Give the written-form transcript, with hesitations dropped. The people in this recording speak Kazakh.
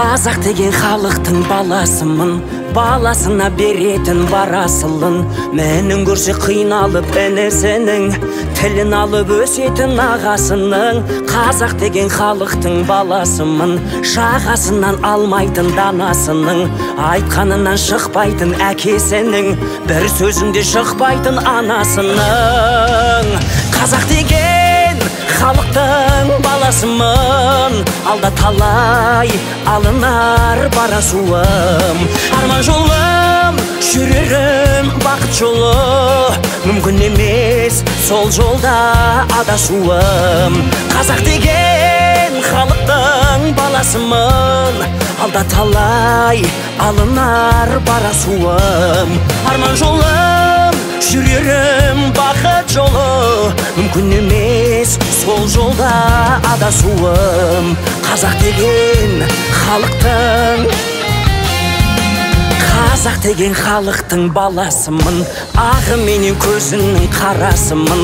Қазақ деген халықтың баласымын, баласына беретін барасылын. Менің көрсе қиналып енесінің, тілін алып өсетін ағасының. Қазақ деген халықтың баласымын, жағасынан алмайтын данасының, айтқанынан шықпайтын әкесінің, бір сөзінде шықпайтын анасының. Қазақ деген халықтың баласымын, алда талай алынар барасуым. Арман жолым, жүрерім бақыт жолы, мүмкін емес сол жолда адасуым. Қазақ деген халықтың баласымын, алда талай алынар барасуым. Арман жолым, жүрерім бақыт жолы, мүмкін емес сол жолда адасуым. Қазақ деген халықтың баласымын, ағы менен көзінің қарасымын.